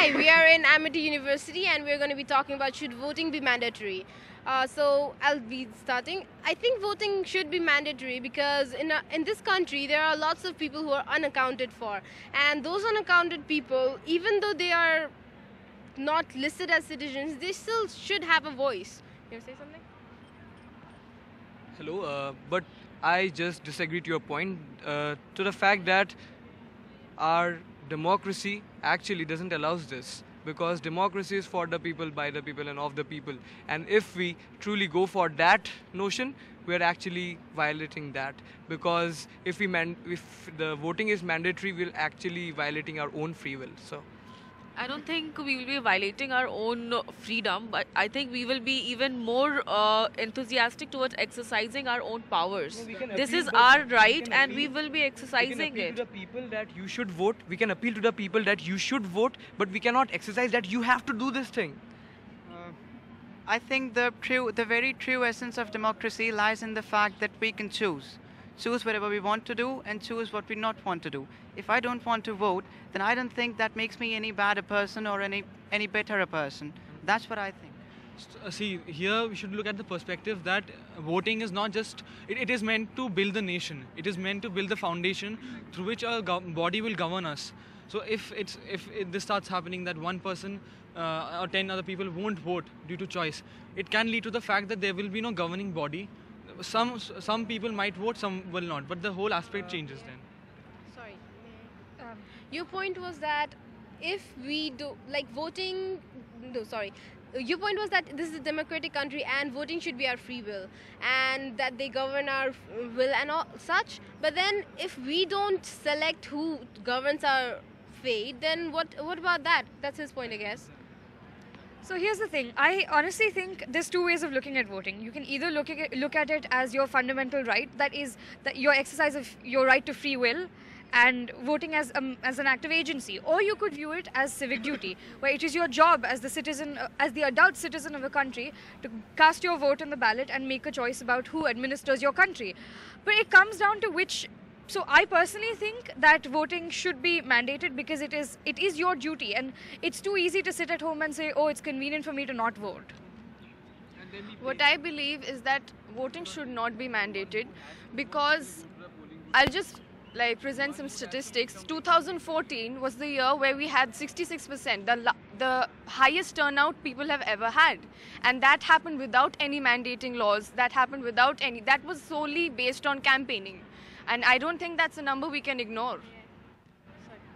Hi, we are in Amity University and we're going to be talking about should voting be mandatory. So I'll be starting. I think voting should be mandatory because in this country there are lots of people who are unaccounted for, and those unaccounted people, even though they are not listed as citizens, they still should have a voice. You want to say something? Hello, but I just disagree to your point, to the fact that our democracy actually doesn't allow this, because democracy is for the people, by the people, and of the people. And if we truly go for that notion, we're actually violating that, because if the voting is mandatory, we're actually violating our own free will. So. I don't think we will be violating our own freedom, but I think we will be even more enthusiastic towards exercising our own powers. This is our right, and we will be exercising it. We can appeal it. to the people that you should vote. We can appeal to the people that you should vote, but we cannot exercise that you have to do this thing. I think the very true essence of democracy lies in the fact that we can choose whatever we want to do and choose what we not want to do. If I don't want to vote, then I don't think that makes me any bad a person or any better a person. That's what I think. See, here we should look at the perspective that voting is not just, it is meant to build the nation. It is meant to build the foundation through which a body will govern us. So if this starts happening that one person or 10 other people won't vote due to choice, it can lead to the fact that there will be no governing body. Some people might vote, some will not, but the whole aspect changes then. Sorry. Your point was that if we do like voting, no, sorry. Your point was that this is a democratic country and voting should be our free will, and that they govern our will and all such. But then if we don't select who governs our fate, then what about that? That's his point, I guess. So here's the thing. I honestly think there's two ways of looking at voting. You can either look at it as your fundamental right, that is your exercise of your right to free will, and voting as an act of agency, or you could view it as civic duty, where it is your job as the citizen, as the adult citizen of a country, to cast your vote on the ballot and make a choice about who administers your country. But it comes down to which. So I personally think that voting should be mandated because it is your duty, and it's too easy to sit at home and say, oh, it's convenient for me to not vote. What I believe is that voting should not be mandated, because I'll just present some statistics. 2014 was the year where we had 66%, the highest turnout people have ever had, and that happened without any mandating laws. That was solely based on campaigning, and I don't think that's a number we can ignore.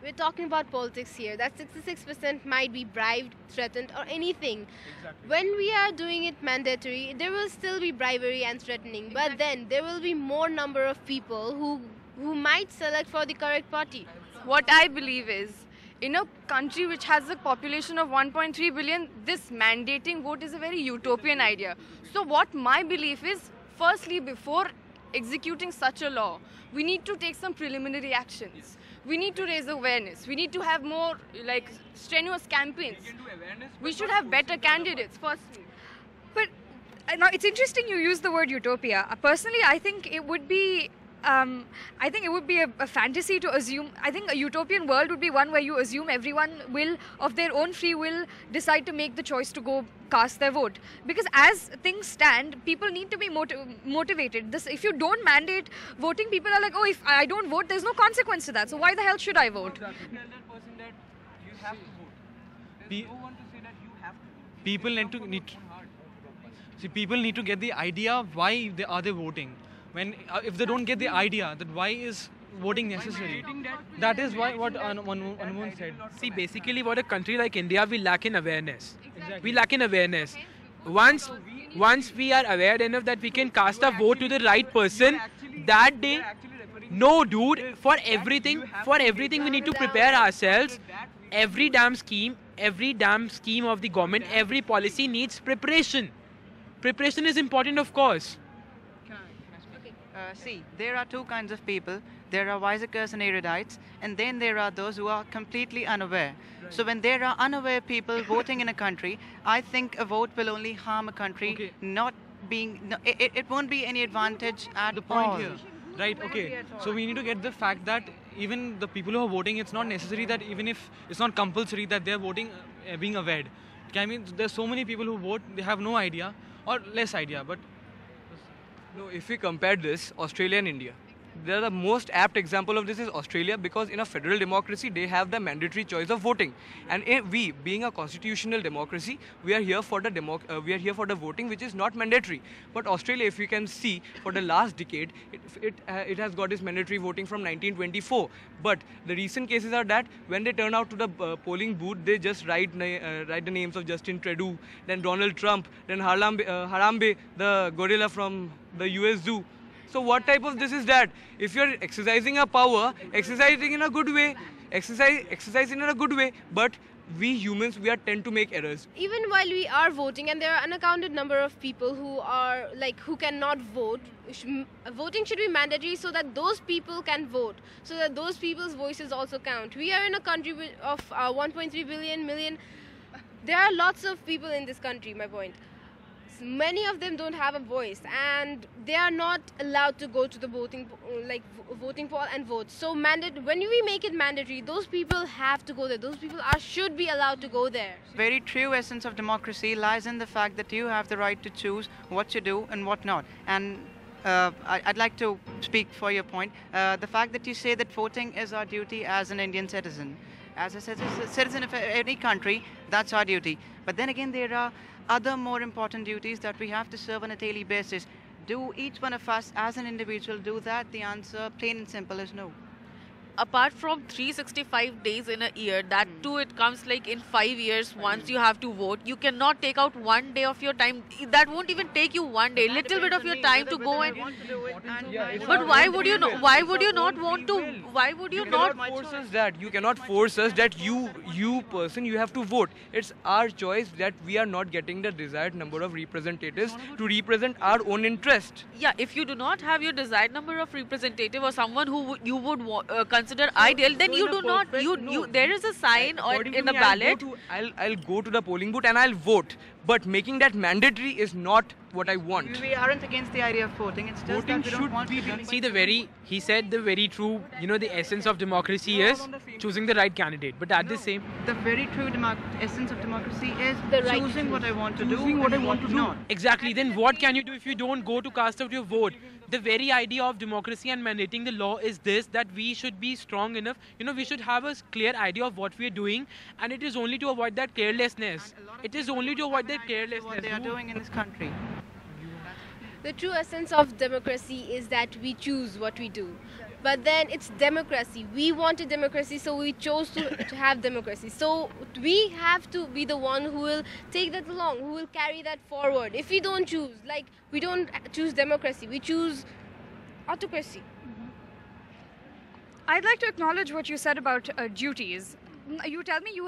We're talking about politics here. That 66% might be bribed, threatened, or anything. Exactly. When we are doing it mandatory, there will still be bribery and threatening. But then there will be more number of people who might select for the correct party. What I believe is, in a country which has a population of 1.3 billion, this mandating vote is a very utopian idea. So what my belief is, firstly, before executing such a law, we need to take some preliminary actions. We need to raise awareness. We need to have more strenuous campaigns. We should have better candidates firstly. But now it's interesting you use the word utopia. Personally, I think it would be a fantasy to assume. I think a utopian world would be one where you assume everyone will, of their own free will, decide to make the choice to go cast their vote. Because as things stand, people need to be motivated. If you don't mandate voting, people are like, oh, if I don't vote, there's no consequence to that. So why the hell should I vote? Tell that person that you have to vote. There's no one to say that you have to vote. People need to get the idea why they are voting. When if they don't get the idea that why is voting necessary, that is why what Anmol said. See, basically what a country like India, we lack in awareness. Exactly. We lack in awareness. Once we are aware enough that we can cast a vote to the right person, that day, no dude, for everything we need to prepare ourselves. Every damn scheme of the government, every policy needs preparation. Preparation is important, of course. See, there are two kinds of people. There are wiseacres and erudites, and then there are those who are completely unaware. Right. So when there are unaware people voting in a country, I think a vote will only harm a country, not being. No, it won't be any advantage at all. Right, okay. So we need to get the fact that even the people who are voting, it's not necessary that even if it's not compulsory that they're voting being aware. I mean, there's so many people who vote, they have no idea or less idea. But No, if we compare this, Australia and India, the most apt example of this is Australia, because in a federal democracy, they have the mandatory choice of voting. And we, being a constitutional democracy, we are here for the voting, which is not mandatory. But Australia, if you can see, for the last decade, it has got its mandatory voting from 1924. But the recent cases are that when they turn out to the polling booth, they just write the names of Justin Trudeau, then Donald Trump, then Harambe, the gorilla from the US Zoo. So what type of this is that? If you're exercising a power, exercising in a good way, exercising in a good way, but we humans, we are tend to make errors. Even while we are voting, and there are unaccounted number of people who cannot vote, voting should be mandatory so that those people can vote, so that those people's voices also count. We are in a country of 1.3 million. There are lots of people in this country, my point. Many of them don't have a voice, and they are not allowed to go to the voting poll and vote. So when we make it mandatory, those people have to go there. Those people should be allowed to go there. Very true essence of democracy lies in the fact that you have the right to choose what to do and what not. And I'd like to speak for your point. The fact that you say that voting is our duty as an Indian citizen. As a citizen of any country, that's our duty. But then again, there are other more important duties that we have to serve on a daily basis. Do each one of us as an individual do that? The answer, plain and simple, is no. Apart from 365 days in a year, that too it comes like in 5 years once you have to vote. You cannot take out 1 day of your time. That won't even take you 1 day. Little bit of your time to go and. But why would you not? Why would you not want to? Why would you not? Force us that. You cannot force us that you person, you have to vote. It's our choice that we are not getting the desired number of representatives to represent our own interest. Yeah, if you do not have your desired number of representative or someone who you would consider ideal, then you do not. There is a sign or in the ballot. I'll go to the polling booth and I'll vote. But making that mandatory is not what I want. We aren't against the idea of voting. It's just Voting that we don't want should to be do He said the very true, the essence of democracy is choosing the right candidate. But at the same, the very true essence of democracy is The right choosing what I want to do Choosing and what I want to do. not. exactly, then what can you do if you don't go to cast out your vote? The very idea of democracy and mandating the law is this, that we should be strong enough, we should have a clear idea of what we are doing, and it is only to avoid that carelessness. It is only to avoid that carelessness. What they are doing in this country. The true essence of democracy is that we choose what we do. But then it's democracy. We wanted democracy, so we chose to have democracy. So we have to be the one who will take that along, who will carry that forward. If we don't choose, we don't choose democracy, we choose autocracy. I'd like to acknowledge what you said about duties. You tell me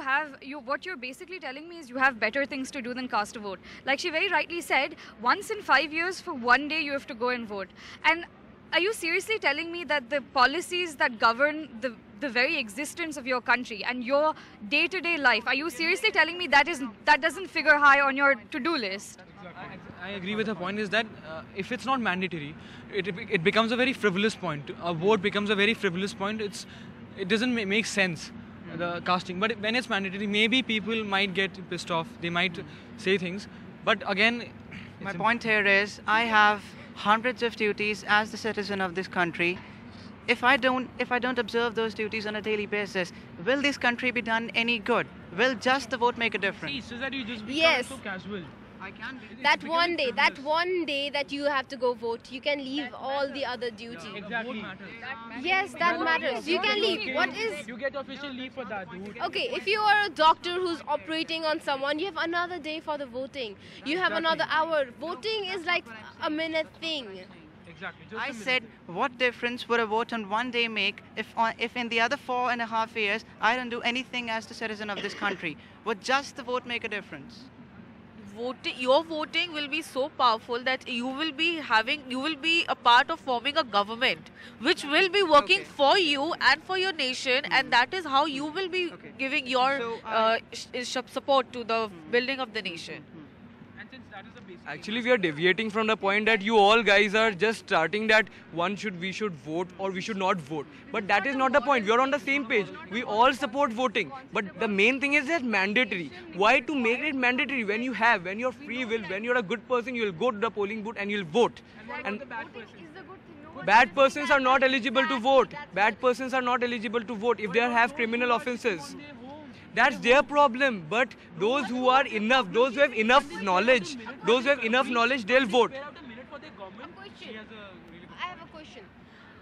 what you're basically telling me is you have better things to do than cast a vote. Like she very rightly said, once in 5 years for 1 day you have to go and vote. And are you seriously telling me that the policies that govern the very existence of your country and your day-to-day life, are you seriously telling me that doesn't figure high on your to-do list? I agree with her point is that if it's not mandatory, it becomes a very frivolous point. A vote becomes a very frivolous point. It doesn't make sense, the casting. But when it's mandatory, maybe people might get pissed off. They might say things. But again, My point here is I have hundreds of duties as the citizen of this country. If I don't observe those duties on a daily basis, will this country be done any good? Will just the vote make a difference? So that you just become Yes. so casual. I can be. That one day that you have to go vote, you can leave all the other duties. Exactly. Yes, that matters. You can leave. What is... You get official leave for that, dude. Okay, if you are a doctor who's operating on someone, you have another day for the voting. You have another hour. Voting is like a minute thing. Exactly. I said, what difference would a vote on 1 day make if in the other 4.5 years I don't do anything as the citizen of this country? Would just the vote make a difference? Your voting will be so powerful that you will be a part of forming a government which will be working for you and for your nation, and that is how you will be giving your So, support to the building of the nation. And since Actually, we are deviating from the point that you all guys are just starting that we should vote or we should not vote. But that is not the point. We are on the same page. We all support voting. But the main thing is that mandatory. Why to make it mandatory when you're free will, when you're a good person, you'll go to the polling booth and you'll vote. And bad persons are not eligible to vote. Bad persons are not eligible to vote if they have criminal offences. That's their problem. But those who have enough knowledge, they'll vote. I have a question.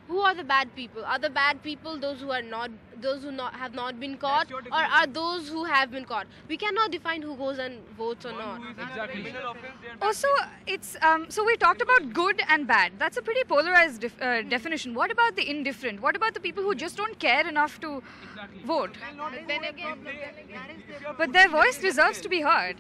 Who are the bad people? Are the bad people those who have not been caught, or are those who have been caught? We cannot define who goes and votes or not. Exactly. Also, it's so we talked about good and bad. That's a pretty polarized definition. What about the indifferent? What about the people who just don't care enough to vote? Then again, But their voice deserves to be heard.